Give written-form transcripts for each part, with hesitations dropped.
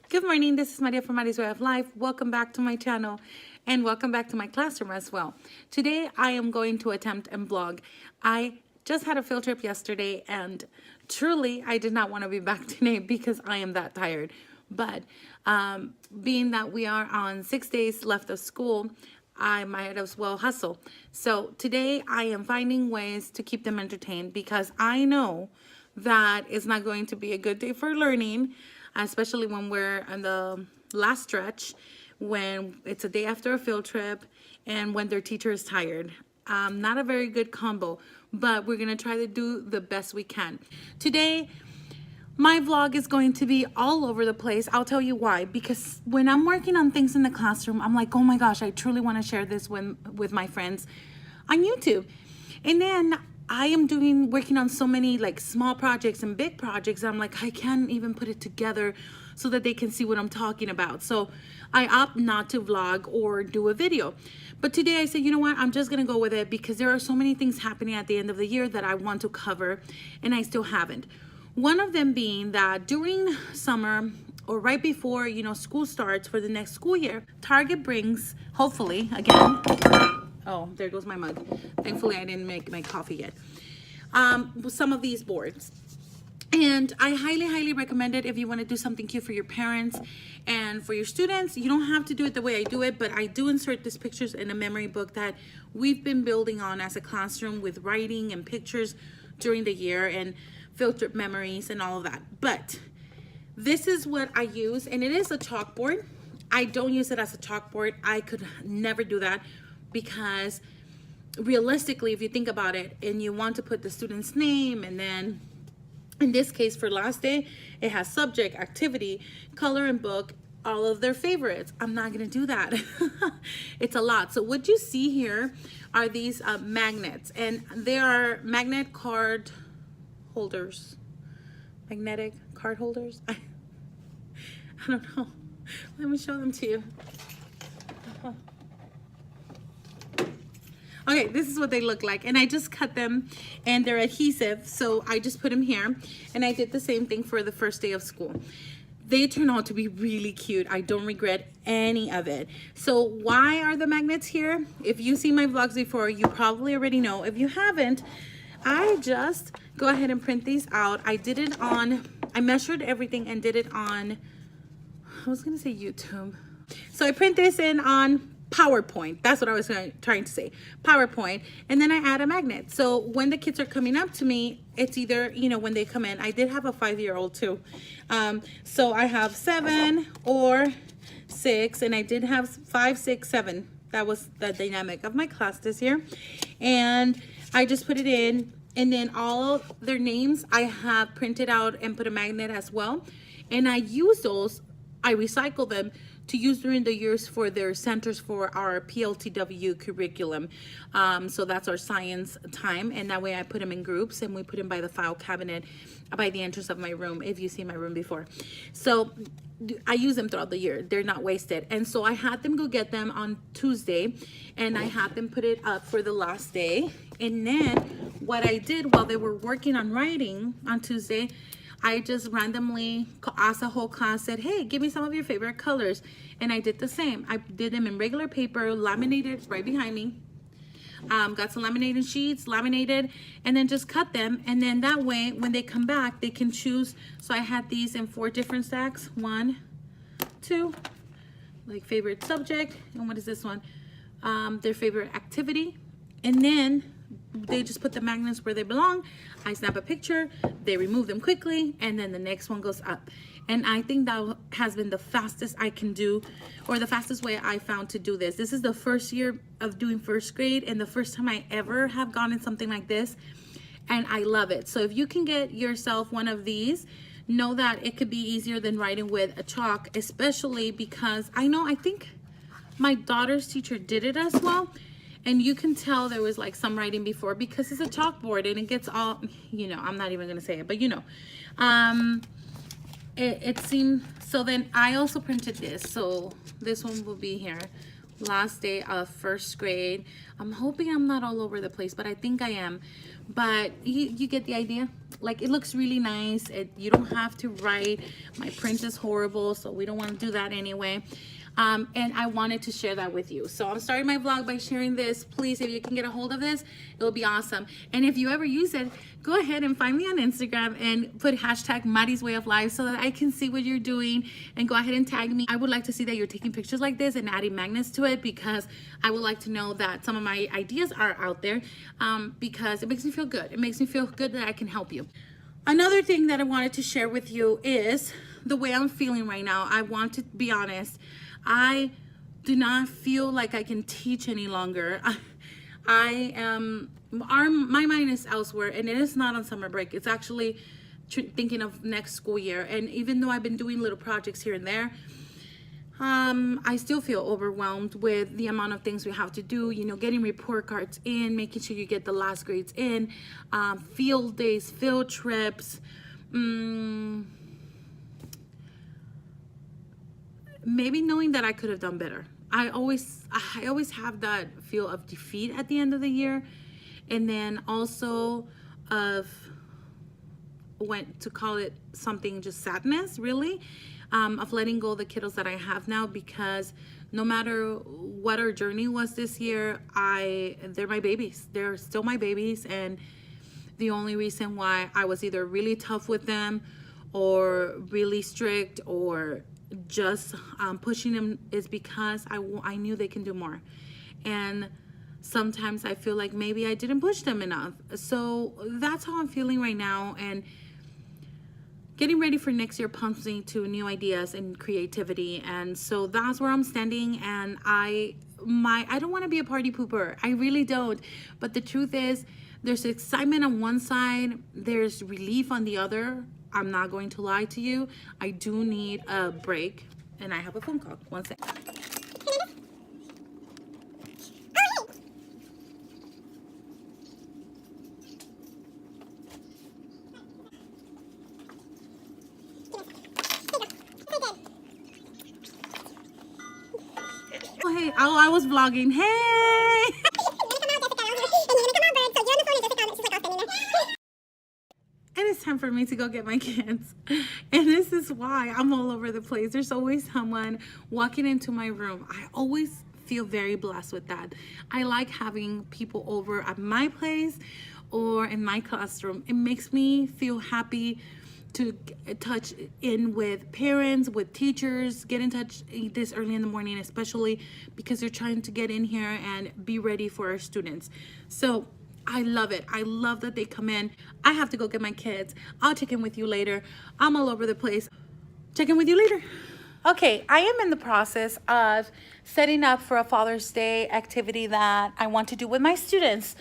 Good morning, this is Maria from Maria's Way of Life. Welcome back to my channel and welcome back to my classroom as well. Today I am going to attempt and vlog. I just had a field trip yesterday and truly I did not want to be back today because I am that tired. But being that we are on 6 days left of school, I might as well hustle. So today I am finding ways to keep them entertained because I know that it's not going to be a good day for learning, especially when we're on the last stretch, when it's a day after a field trip, and when their teacher is tired. Not a very good combo, but we're gonna try to do the best we can. Today, my vlog is going to be all over the place. I'll tell you why. Because when I'm working on things in the classroom, I'm like, oh my gosh, I truly want to share this with my friends on YouTube. And then I am working on so many like small projects and big projects. I'm like, I can't even put it together so that they can see what I'm talking about. So I opt not to vlog or do a video. But today I said, you know what? I'm just going to go with it because there are so many things happening at the end of the year that I want to cover and I still haven't. One of them being that during summer or right before, school starts for the next school year, Target brings, hopefully, again, oh, there goes my mug. Thankfully, I didn't make my coffee yet. Some of these boards. And I highly, highly recommend it if you want to do something cute for your parents and for your students. You don't have to do it the way I do it, but I do insert these pictures in a memory book that we've been building on as a classroom with writing and pictures during the year and field trip memories and all of that. But this is what I use, and it is a chalkboard. I don't use it as a chalkboard. I could never do that because realistically, if you think about it and you want to put the student's name, and then in this case for last day, it has subject, activity, color and book, all of their favorites. I'm not gonna do that. It's a lot. So what you see here are these magnets, and they are magnet card holders, magnetic card holders. I don't know. Let me show them to you. Okay, this is what they look like, and I just cut them and they're adhesive, so I just put them here, and I did the same thing for the first day of school. They turn out to be really cute. I don't regret any of it. So why are the magnets here? If you've seen my vlogs before, you probably already know. If you haven't, I just go ahead and print these out. I did it on, I measured everything and did it on, I was gonna say YouTube. So I print this in on PowerPoint. That's what I was trying to say, PowerPoint. And then I add a magnet. So when the kids are coming up to me, it's either, when they come in, I did have a 5-year-old too. So I have 7 or 6, and I did have 5, 6, 7. That was the dynamic of my class this year. And I just put it in, and then all their names I have printed out and put a magnet as well. And I use those, I recycle them to use during the years for their centers for our PLTW curriculum. So that's our science time, and that way I put them in groups, and we put them by the file cabinet by the entrance of my room, if you've seen my room before. So I use them throughout the year. They're not wasted. And so I had them go get them on Tuesday, and I had them put it up for the last day. And then what I did while they were working on writing on Tuesday, I just randomly asked the whole class, said, hey, give me some of your favorite colors. And I did the same. I did them in regular paper, laminated right behind me. Got some laminating sheets, laminated, and then just cut them. And then that way, when they come back, they can choose. So I had these in 4 different stacks. 1, 2, like favorite subject. And what is this one? Their favorite activity. And then they just put the magnets where they belong. I snap a picture, they remove them quickly, and then the next one goes up. And I think that has been the fastest I can do, or the fastest way I found to do this. This is the first year of doing first grade and the first time I ever have gone in something like this, and I love it. So if you can get yourself one of these, know that it could be easier than writing with a chalk, especially because I think my daughter's teacher did it as well. And you can tell there was like some writing before because it's a chalkboard and it gets all, I'm not even going to say it, but it seemed, so then I also printed this. So this one will be here. last day of first grade. I'm hoping I'm not all over the place, but I think I am. But you get the idea. Like, it looks really nice. You don't have to write. My print is horrible, so we don't want to do that anyway. And I wanted to share that with you. So I'm starting my vlog by sharing this. Please, if you can get a hold of this, it'll be awesome. And if you ever use it, go ahead and find me on Instagram and put hashtag Mari's Way of Life so that I can see what you're doing, and go ahead and tag me. I would like to see that you're taking pictures like this and adding magnets to it, because I would like to know that some of my ideas are out there, because it makes me feel good. It makes me feel good that I can help you. Another thing that I wanted to share with you is the way I'm feeling right now. I want to be honest. I do not feel like I can teach any longer. My mind is elsewhere, and it is not on summer break. It's actually thinking of next school year. And even though I've been doing little projects here and there, I still feel overwhelmed with the amount of things we have to do, you know, getting report cards in, making sure you get the last grades in, field days, field trips, maybe knowing that I could have done better. I always have that feel of defeat at the end of the year, and then also of, to call it something, just sadness, really, of letting go of the kiddos that I have now, because no matter what our journey was this year, they're my babies. They're still my babies, and the only reason why I was either really tough with them or really strict or just pushing them is because I knew they can do more. And sometimes I feel like maybe I didn't push them enough. So that's how I'm feeling right now, and getting ready for next year pumps me to new ideas and creativity. And so that's where I'm standing. And I don't want to be a party pooper. I really don't. But the truth is, there's excitement on one side, there's relief on the other. I'm not going to lie to you. I do need a break. And I have a phone call. One second. Oh, hey. Oh, I was vlogging. Hey! And it's time for me to go get my kids. And this is why I'm all over the place. There's always someone walking into my room. I always feel very blessed with that. I like having people over at my place or in my classroom. It makes me feel happy to touch in with parents, with teachers, get in touch this early in the morning, especially because they're trying to get in here and be ready for our students. So I love it. I love that they come in. I have to go get my kids. I'll check in with you later. I'm all over the place. Check in with you later. Okay, I am in the process of setting up for a Father's Day activity that I want to do with my students.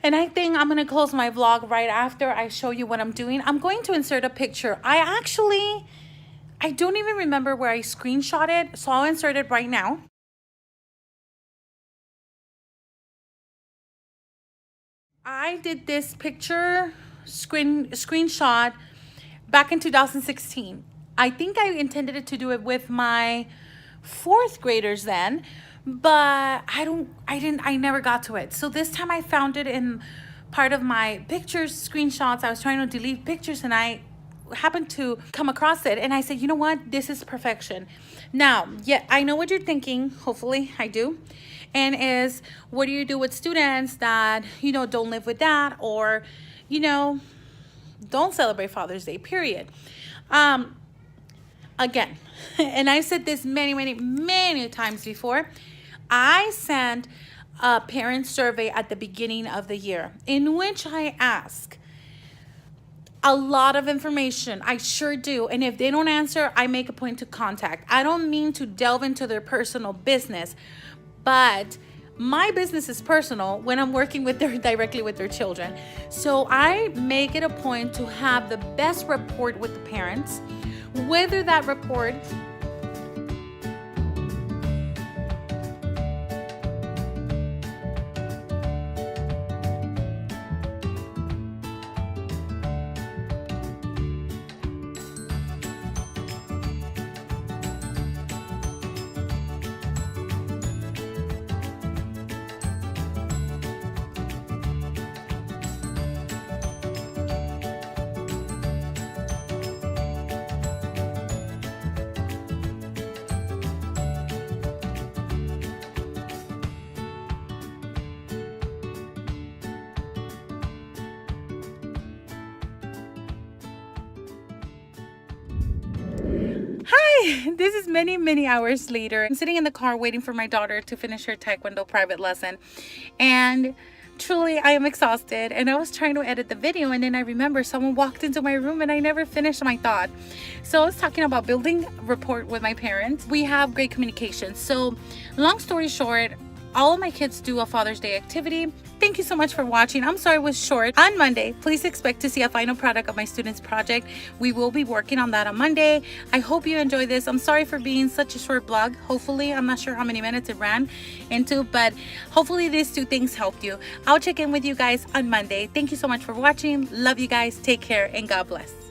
And I think I'm going to close my vlog right after I show you what I'm doing. I'm going to insert a picture. I don't even remember where I screenshot it, so I'll insert it right now. I did this picture screenshot back in 2016. I think I intended to do it with my 4th graders then, but I never got to it. So this time I found it in part of my pictures, screenshots. I was trying to delete pictures and I happened to come across it, and I said, you know what, this is perfection. Now, yeah, I know what you're thinking. Hopefully I do. And is, what do you do with students that, you know, don't live with dad, or, you know, don't celebrate Father's Day, period. Again, and I said this many times before, I sent a parent survey at the beginning of the year in which I ask a lot of information. I sure do. And if they don't answer, I make a point to contact. I don't mean to delve into their personal business, but my business is personal when I'm working with directly with their children. So I make it a point to have the best rapport with the parents, whether that rapport Hi, this is many hours later. I'm sitting in the car waiting for my daughter to finish her Taekwondo private lesson. And truly, I am exhausted. And I was trying to edit the video, and then I remember someone walked into my room and I never finished my thought. So I was talking about building rapport with my parents. We have great communication. So long story short, all of my kids do a Father's Day activity. Thank you so much for watching. I'm sorry it was short. On Monday, please expect to see a final product of my students' project. We will be working on that on Monday. I hope you enjoy this. I'm sorry for being such a short vlog. Hopefully, I'm not sure how many minutes it ran into, but hopefully these two things helped you. I'll check in with you guys on Monday. Thank you so much for watching. Love you guys. Take care and God bless.